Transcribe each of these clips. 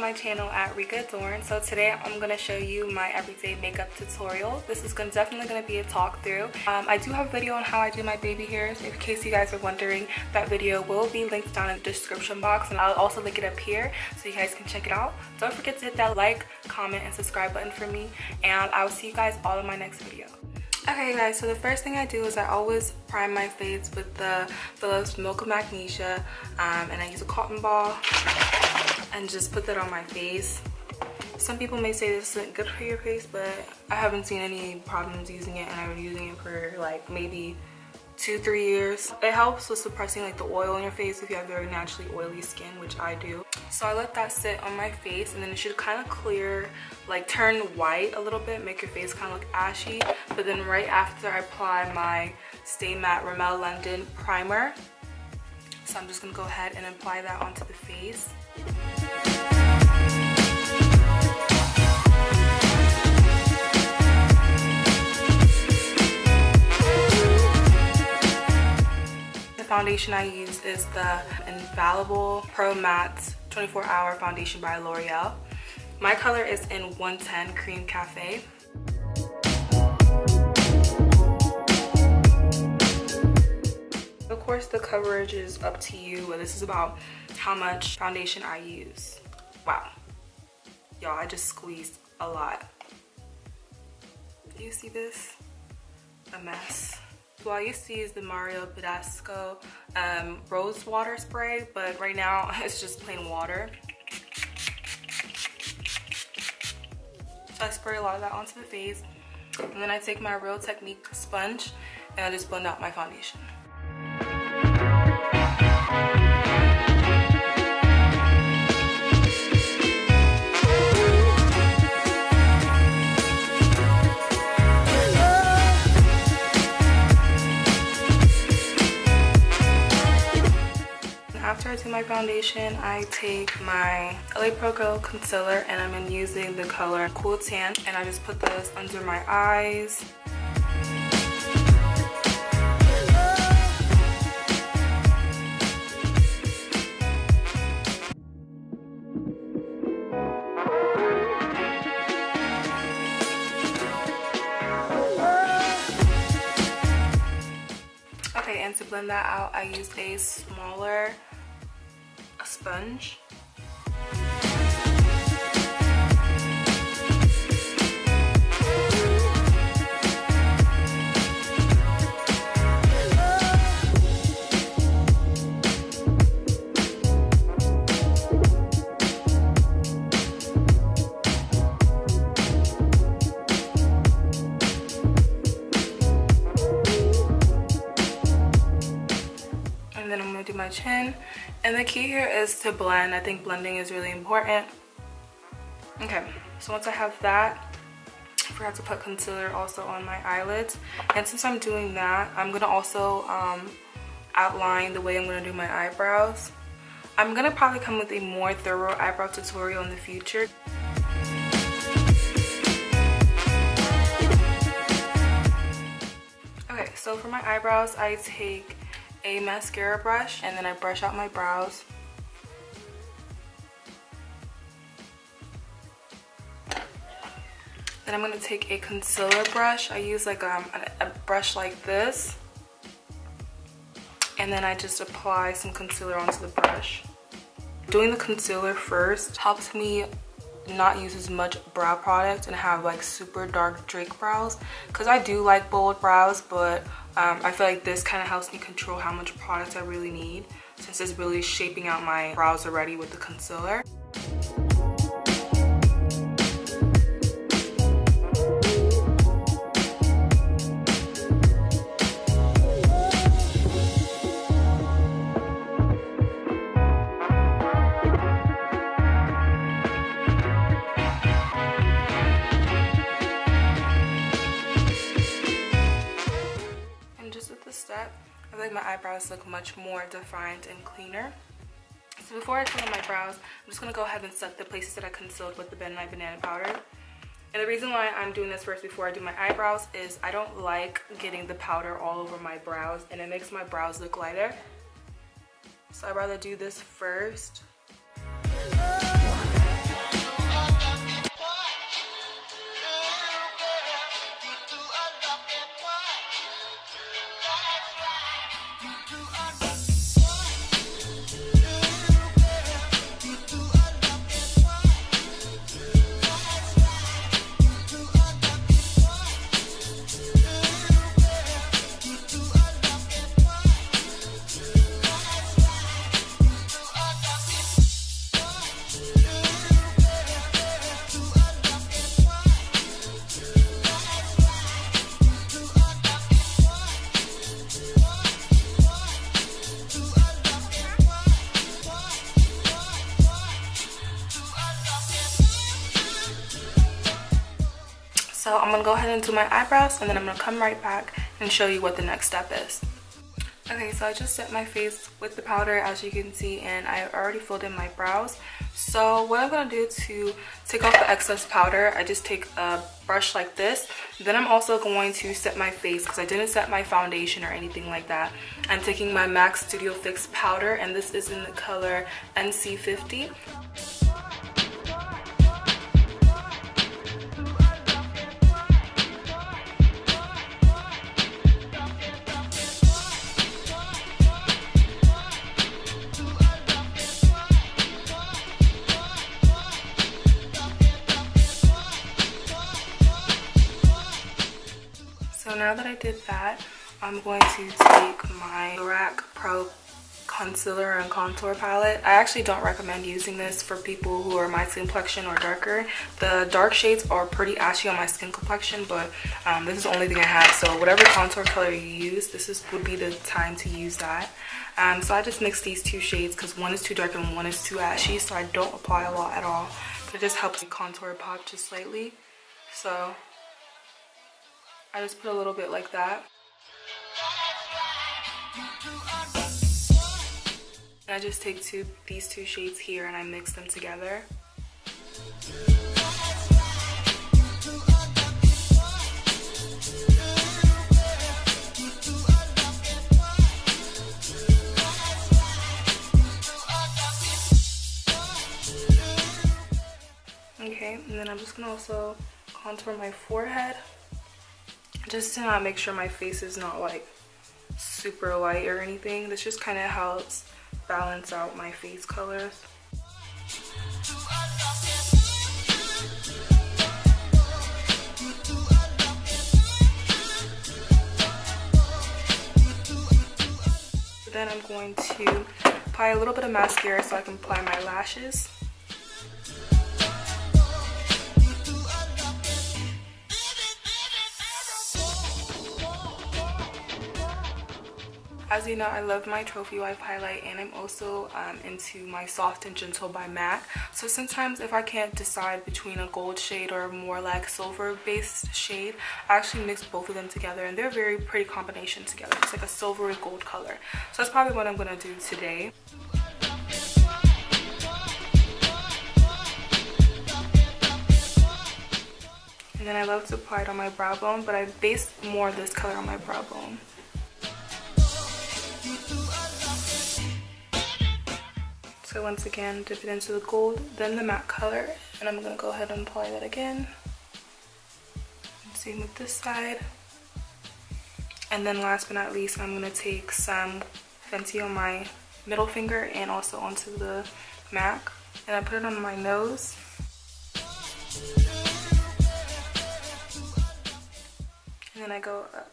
my channel at Rika Adorn. So today I'm going to show you my everyday makeup tutorial. This is definitely going to be a talk through. I do have a video on how I do my baby hairs. In case you guys are wondering, that video will be linked down in the description box, and I'll also link it up here so you guys can check it out. Don't forget to hit that like, comment, and subscribe button for me, and I will see you guys all in my next video. Okay guys, so the first thing I do is I always prime my face with the Philips Milk of Magnesia, and I use a cotton ball and just put that on my face. Some people may say this isn't good for your face, but I haven't seen any problems using it, and I've been using it for like maybe 2-3 years. It helps with suppressing like the oil in your face if you have very naturally oily skin, which I do. So I let that sit on my face, and then it should kind of clear, like turn white a little bit, make your face kind of look ashy. But then right after I apply my Stay Matte Rimmel London primer. So I'm just gonna go ahead and apply that onto the face. The foundation I use is the Infallible Pro Matte 24-Hour Foundation by L'Oreal. My color is in 110 Cream Cafe. Of course, the coverage is up to you, but this is about how much foundation I use. Wow. Y'all, I just squeezed a lot. Do you see this? A mess. Well, I used to use the Mario Badescu rose water spray, but right now it's just plain water. So I spray a lot of that onto the face, and then I take my Real Technique sponge and I just blend out my foundation. After I do my foundation, I take my LA Pro Glow concealer, and I'm using the color Cool Tan, and I just put this under my eyes. Okay, and to blend that out, I used a smaller sponge. And then I'm gonna do my chin. And the key here is to blend. I think blending is really important. Okay, so once I have that, I forgot to put concealer also on my eyelids. And since I'm doing that, I'm gonna also outline the way I'm gonna do my eyebrows. I'm gonna probably come with a more thorough eyebrow tutorial in the future. Okay, so for my eyebrows, I take a mascara brush, and then I brush out my brows. Then I'm going to take a concealer brush. I use like a brush like this, and then I just apply some concealer onto the brush. Doing the concealer first helps me not use as much brow product and have like super dark Drake brows, because I do like bold brows, but I feel like this kind of helps me control how much product I really need, since it's really shaping out my brows already with the concealer. I feel like my eyebrows look much more defined and cleaner. So before I color my brows, I'm just going to go ahead and set the places that I concealed with the Ben Nye Banana powder. And the reason why I'm doing this first before I do my eyebrows is I don't like getting the powder all over my brows, and it makes my brows look lighter. So I'd rather do this first. So I'm gonna go ahead and do my eyebrows, and then I'm gonna come right back and show you what the next step is. Okay, so I just set my face with the powder, as you can see, and I already filled in my brows. So what I'm going to do to take off the excess powder, I just take a brush like this. Then I'm also going to set my face, because I didn't set my foundation or anything like that. I'm taking my MAC Studio Fix powder, and this is in the color NC50. So now that I did that, I'm going to take my Lorac Pro concealer and contour palette. I actually don't recommend using this for people who are my skin complexion or darker. The dark shades are pretty ashy on my skin complexion, but this is the only thing I have. So whatever contour color you use, would be the time to use that. So I just mix these two shades because one is too dark and one is too ashy, so I don't apply a lot at all. But it just helps the contour pop just slightly. So I just put a little bit like that. And I just take these two shades here and I mix them together. Okay, and then I'm just gonna also contour my forehead, just to make sure my face is not like super light or anything. This just kind of helps balance out my face colors. Then I'm going to apply a little bit of mascara so I can apply my lashes. As you know, I love my Trophy Wife highlight, and I'm also into my Soft and Gentle by MAC. So sometimes if I can't decide between a gold shade or a more like silver based shade, I actually mix both of them together, and they're a very pretty combination together. It's like a silvery gold color. So that's probably what I'm going to do today. And then I love to apply it on my brow bone, but I base more of this color on my brow bone. So once again, dip it into the gold, then the matte color, and I'm going to go ahead and apply that again. Same with this side. And then last but not least, I'm going to take some Fenty on my middle finger and also onto the MAC, and I put it on my nose. And then I go up.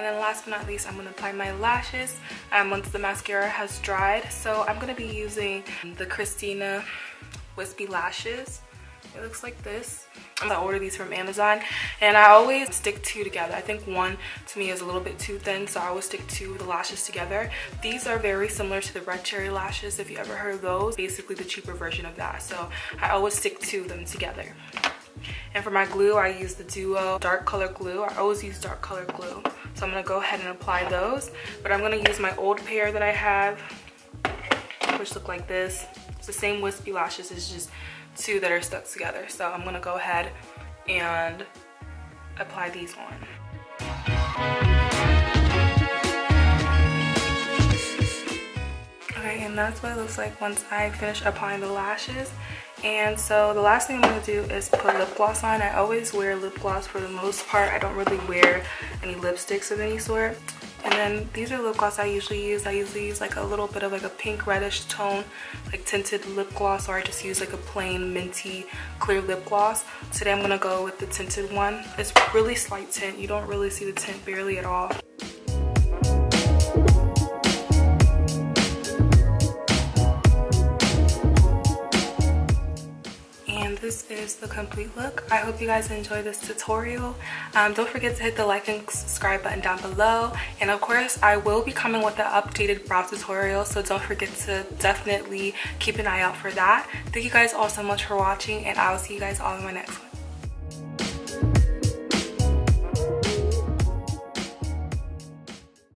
Last but not least, I'm going to apply my lashes once the mascara has dried. So I'm going to be using the Christina Wispy Lashes. It looks like this. I ordered these from Amazon, and I always stick two together. I think one to me is a little bit too thin, so I always stick two of the lashes together. These are very similar to the Red Cherry lashes, if you ever heard of those. Basically the cheaper version of that. So I always stick two of them together. And for my glue, I use the Duo dark color glue. I always use dark color glue. So I'm going to go ahead and apply those. But I'm going to use my old pair that I have, which look like this. It's the same wispy lashes, it's just two that are stuck together. So I'm going to go ahead and apply these on. Okay, and that's what it looks like once I finish applying the lashes. And so the last thing I'm going to do is put lip gloss on. I always wear lip gloss for the most part. I don't really wear any lipsticks of any sort. And then these are lip gloss I usually use. I usually use like a little bit of like a pink reddish tone, like tinted lip gloss, or I just use like a plain minty clear lip gloss. Today I'm going to go with the tinted one. It's really slight tint. You don't really see the tint barely at all. this is the complete look. I hope you guys enjoy this tutorial. Don't forget to hit the like and subscribe button down below, and of course I will be coming with an updated brow tutorial, so don't forget to definitely keep an eye out for that. Thank you guys all so much for watching, and I will see you guys all in my next one.